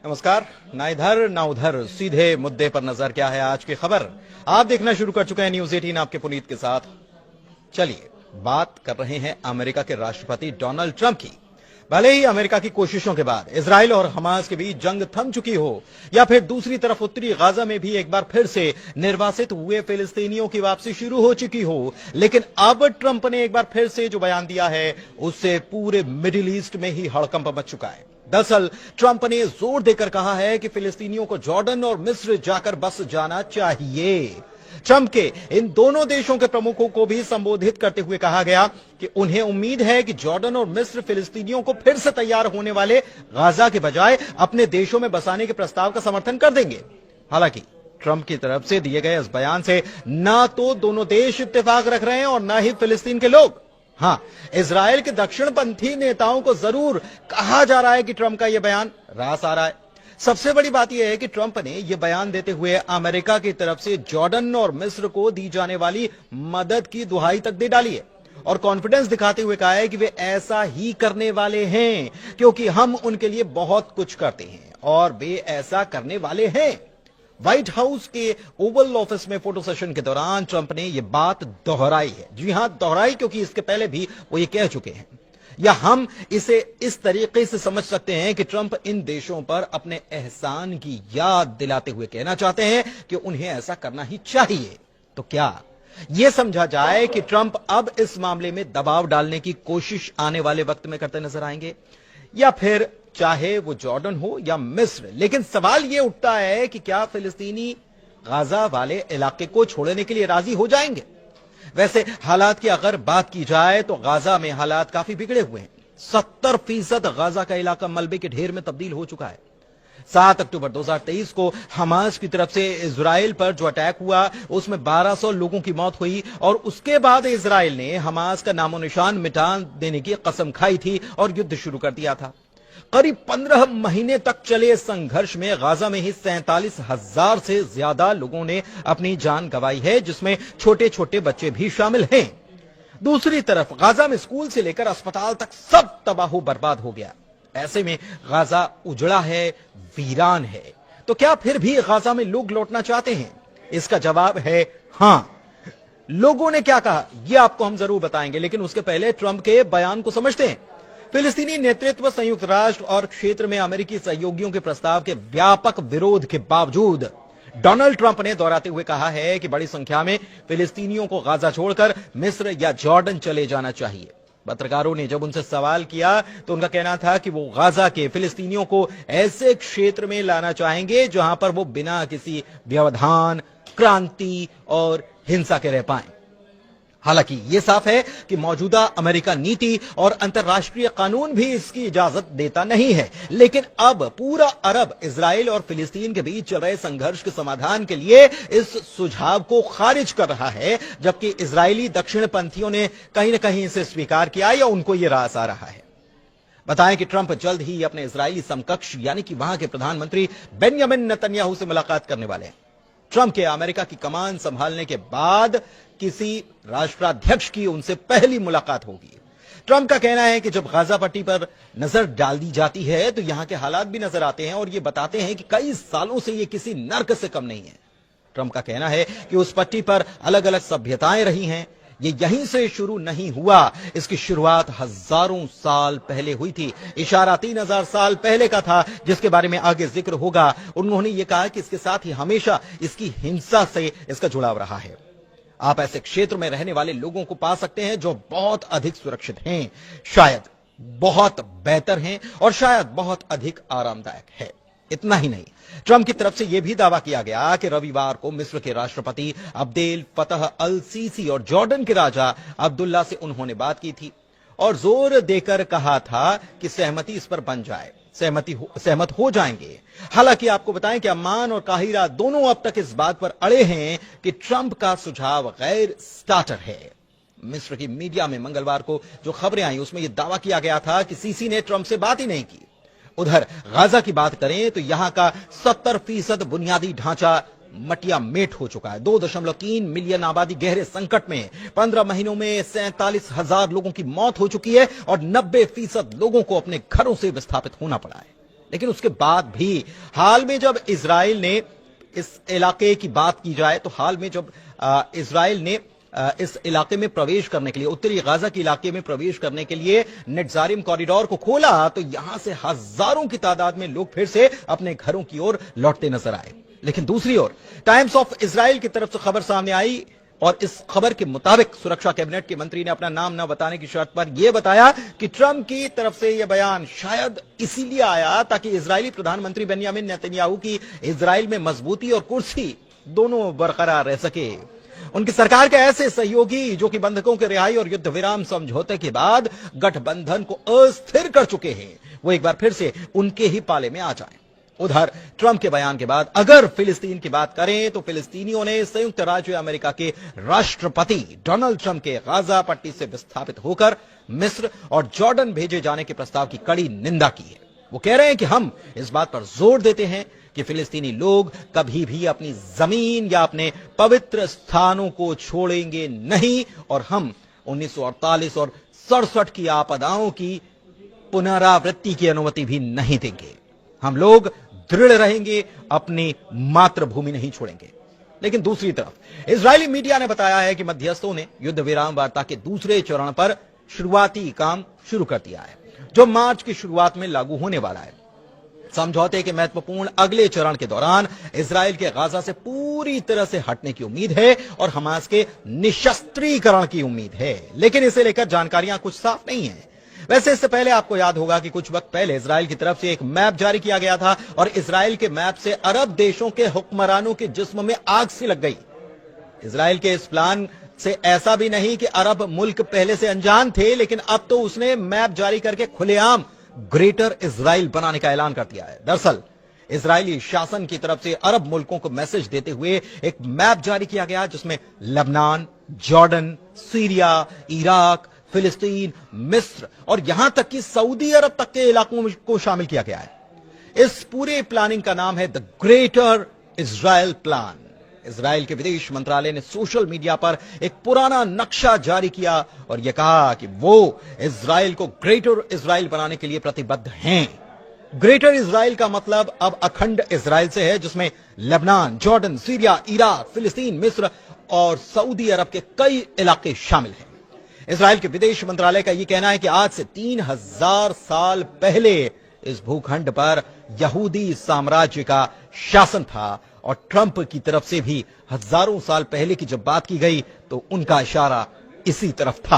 नमस्कार। ना इधर ना उधर, सीधे मुद्दे पर नजर। क्या है आज की खबर? आप देखना शुरू कर चुके हैं न्यूज 18 आपके पुनीत के साथ। चलिए बात कर रहे हैं अमेरिका के राष्ट्रपति डोनाल्ड ट्रंप की। भले ही अमेरिका की कोशिशों के बाद इजराइल और हमास के बीच जंग थम चुकी हो, या फिर दूसरी तरफ उत्तरी गाजा में भी एक बार फिर से निर्वासित हुए फिलिस्तीनियों की वापसी शुरू हो चुकी हो, लेकिन अब ट्रंप ने एक बार फिर से जो बयान दिया है उससे पूरे मिडिल ईस्ट में ही हड़कंप मच चुका है। दरअसल ट्रंप ने जोर देकर कहा है कि फिलिस्तीनियों को जॉर्डन और मिस्र जाकर बस जाना चाहिए। ट्रंप के इन दोनों देशों के प्रमुखों को भी संबोधित करते हुए कहा गया कि उन्हें उम्मीद है कि जॉर्डन और मिस्र फिलिस्तीनियों को फिर से तैयार होने वाले गाजा के बजाय अपने देशों में बसाने के प्रस्ताव का समर्थन कर देंगे। हालांकि ट्रंप की तरफ से दिए गए इस बयान से ना तो दोनों देश इत्तेफाक रख रहे हैं और ना ही फिलिस्तीन के लोग। हां, इजराइल के दक्षिणपंथी नेताओं को जरूर कहा जा रहा है कि ट्रंप का यह बयान रास आ रहा है। सबसे बड़ी बात यह है कि ट्रंप ने यह बयान देते हुए अमेरिका की तरफ से जॉर्डन और मिस्र को दी जाने वाली मदद की दुहाई तक दे डाली है और कॉन्फिडेंस दिखाते हुए कहा है कि वे ऐसा ही करने वाले हैं क्योंकि हम उनके लिए बहुत कुछ करते हैं और वे ऐसा करने वाले हैं। व्हाइट हाउस के ओवल ऑफिस में फोटो सेशन के दौरान ट्रंप ने यह बात दोहराई है। जी हां, दोहराई, क्योंकि इसके पहले भी वो ये कह चुके हैं। या हम इसे इस तरीके से समझ सकते हैं कि ट्रंप इन देशों पर अपने एहसान की याद दिलाते हुए कहना चाहते हैं कि उन्हें ऐसा करना ही चाहिए। तो क्या यह समझा जाए कि ट्रंप अब इस मामले में दबाव डालने की कोशिश आने वाले वक्त में करते नजर आएंगे, या फिर चाहे वो जॉर्डन हो या मिस्र? लेकिन सवाल यह उठता है कि क्या फिलिस्तीनी गाजा वाले इलाके को छोड़ने के लिए राजी हो जाएंगे? वैसे हालात की अगर बात की जाए तो गाजा में हालात काफी बिगड़े हुए हैं। 70% गाजा का इलाका मलबे के ढेर में तब्दील हो चुका है। 7 अक्टूबर 2023 को हमास की तरफ से इजराइल पर जो अटैक हुआ उसमें 1200 लोगों की मौत हुई और उसके बाद इजराइल ने हमास का नामो निशान मिटा देने की कसम खाई थी और युद्ध शुरू कर दिया था। करीब 15 महीने तक चले संघर्ष में गाजा में ही 47,000 से ज्यादा लोगों ने अपनी जान गंवाई है, जिसमें छोटे छोटे बच्चे भी शामिल हैं। दूसरी तरफ गाजा में स्कूल से लेकर अस्पताल तक सब तबाह बर्बाद हो गया। ऐसे में गाजा उजड़ा है, वीरान है। तो क्या फिर भी गाजा में लोग लौटना चाहते हैं? इसका जवाब है हां। लोगों ने क्या कहा यह आपको हम जरूर बताएंगे, लेकिन उसके पहले ट्रंप के बयान को समझते हैं। फिलिस्तीनी नेतृत्व संयुक्त राष्ट्र और क्षेत्र में अमेरिकी सहयोगियों के प्रस्ताव के व्यापक विरोध के बावजूद डोनाल्ड ट्रंप ने दोहराते हुए कहा है कि बड़ी संख्या में फिलिस्तीनियों को गाजा छोड़कर मिस्र या जॉर्डन चले जाना चाहिए। पत्रकारों ने जब उनसे सवाल किया तो उनका कहना था कि वो गाजा के फिलिस्तीनियों को ऐसे क्षेत्र में लाना चाहेंगे जहां पर वो बिना किसी व्यवधान, क्रांति और हिंसा के रह पाएं। हालांकि यह साफ है कि मौजूदा अमेरिका नीति और अंतर्राष्ट्रीय कानून भी इसकी इजाजत देता नहीं है। लेकिन अब पूरा अरब इजराइल और फिलिस्तीन के बीच चल रहे संघर्ष के समाधान के लिए इस सुझाव को खारिज कर रहा है, जबकि इजरायली दक्षिणपंथियों ने कहीं न कहीं इसे स्वीकार किया या उनको यह रास आ रहा है। बताएं कि ट्रंप जल्द ही अपने इजरायली समकक्ष यानी कि वहां के प्रधानमंत्री बेंजामिन नेतन्याहू से मुलाकात करने वाले हैं। ट्रंप के अमेरिका की कमान संभालने के बाद किसी राष्ट्राध्यक्ष की उनसे पहली मुलाकात होगी। ट्रंप का कहना है कि जब गाजा पट्टी पर नजर डाल दी जाती है तो यहां के हालात भी नजर आते हैं और ये बताते हैं कि कई सालों से ये किसी नर्क से कम नहीं है। ट्रंप का कहना है कि उस पट्टी पर अलग अलग सभ्यताएं रही हैं, ये यहीं से शुरू नहीं हुआ, इसकी शुरुआत हजारों साल पहले हुई थी। इशारा 3000 साल पहले का था, जिसके बारे में आगे जिक्र होगा। उन्होंने ये कहा कि इसके साथ ही हमेशा इसकी हिंसा से इसका जुड़ाव रहा है। आप ऐसे क्षेत्र में रहने वाले लोगों को पा सकते हैं जो बहुत अधिक सुरक्षित हैं, शायद बहुत बेहतर हैं और शायद बहुत अधिक आरामदायक है। इतना ही नहीं, ट्रंप की तरफ से यह भी दावा किया गया कि रविवार को मिस्र के राष्ट्रपति अब्देल फतह अल सीसी और जॉर्डन के राजा अब्दुल्ला से उन्होंने बात की थी और जोर देकर कहा था कि सहमति इस पर बन जाए, सहमत हो जाएंगे। हालांकि आपको बताएं कि अम्मान और काहिरा दोनों अब तक इस बात पर अड़े हैं कि ट्रंप का सुझाव गैर स्टार्टर है। मिस्र की मीडिया में मंगलवार को जो खबरें आई उसमें यह दावा किया गया था कि सीसी ने ट्रंप से बात ही नहीं की। उधर गाजा की बात करें तो यहां का 70% बुनियादी ढांचा मटिया मेट हो चुका है। 2.3 मिलियन आबादी गहरे संकट में। 15 महीनों में 47,000 लोगों की मौत हो चुकी है और 90% लोगों को अपने घरों से विस्थापित होना पड़ा है। लेकिन उसके बाद भी हाल में जब इजराइल ने इस इलाके की बात की जाए तो हाल में जब इजराइल ने इस इलाके में प्रवेश करने के लिए, उत्तरी गाजा के इलाके में प्रवेश करने के लिए नेट्जारिम कॉरिडोर को खोला तो यहां से हजारों की तादाद में लोग फिर से अपने घरों की ओर लौटते नजर आए। लेकिन दूसरी ओर टाइम्स ऑफ इजराइल की तरफ से खबर सामने आई और इस खबर के मुताबिक सुरक्षा कैबिनेट के मंत्री ने अपना नाम न बताने की शर्त पर यह बताया कि ट्रंप की तरफ से यह बयान शायद इसीलिए आया ताकि इजरायली प्रधानमंत्री बेंयामिन नेतन्याहू की इजराइल में मजबूती और कुर्सी दोनों बरकरार रह सके। उनकी सरकार के ऐसे सहयोगी जो कि बंधकों के रिहाई और युद्ध विराम समझौते के बाद गठबंधन को अस्थिर कर चुके हैं, वो एक बार फिर से उनके ही पाले में आ जाएं। उधर ट्रंप के बयान के बाद अगर फिलिस्तीन की बात करें तो फिलिस्तीनियों ने संयुक्त राज्य अमेरिका के राष्ट्रपति डोनाल्ड ट्रंप के गाजा पट्टी से विस्थापित होकर मिस्र और जॉर्डन भेजे जाने के प्रस्ताव की कड़ी निंदा की है। वो कह रहे हैं कि हम इस बात पर जोर देते हैं कि फिलिस्तीनी लोग कभी भी अपनी जमीन या अपने पवित्र स्थानों को छोड़ेंगे नहीं और हम 1948 और 67 की आपदाओं की पुनरावृत्ति की अनुमति भी नहीं देंगे। हम लोग दृढ़ रहेंगे, अपनी मातृभूमि नहीं छोड़ेंगे। लेकिन दूसरी तरफ इजरायली मीडिया ने बताया है कि मध्यस्थों ने युद्ध विराम वार्ता के दूसरे चरण पर शुरुआती काम शुरू कर दिया है, जो मार्च की शुरुआत में लागू होने वाला है। समझौते के महत्वपूर्ण अगले चरण के दौरान इजराइल के गाजा से पूरी तरह से हटने की उम्मीद है और हमास के निशस्त्रीकरण की उम्मीद है, लेकिन इसे लेकर जानकारियां कुछ साफ नहीं है। वैसे इससे पहले आपको याद होगा कि कुछ वक्त पहले इजराइल की तरफ से एक मैप जारी किया गया था और इजराइल के मैप से अरब देशों के हुक्मरानों के जिस्म में आग सी लग गई। इजराइल के इस प्लान से ऐसा भी नहीं कि अरब मुल्क पहले से अनजान थे, लेकिन अब तो उसने मैप जारी करके खुलेआम ग्रेटर इजराइल बनाने का ऐलान कर दिया है। दरअसल इजरायली शासन की तरफ से अरब मुल्कों को मैसेज देते हुए एक मैप जारी किया गया जिसमें लेबनान, जॉर्डन, सीरिया, इराक, फिलिस्तीन, मिस्र और यहां तक कि सऊदी अरब तक के इलाकों को शामिल किया गया है। इस पूरे प्लानिंग का नाम है the greater Israel plan. Israel के विदेश मंत्रालय ने सोशल मीडिया पर एक पुराना नक्शा जारी किया और यह कहा कि वो इजराइल को ग्रेटर इजराइल बनाने के लिए प्रतिबद्ध हैं। ग्रेटर इजराइल का मतलब अब अखंड इजराइल से है, जिसमें लेबनान, जॉर्डन, सीरिया, इराक, फिलिस्तीन, मिस्र और सऊदी अरब के कई इलाके शामिल हैं। इजराइल के विदेश मंत्रालय का यह कहना है कि आज से 3000 साल पहले इस भूखंड पर यहूदी साम्राज्य का शासन था और ट्रंप की तरफ से भी हजारों साल पहले की जब बात की गई तो उनका इशारा इसी तरफ था।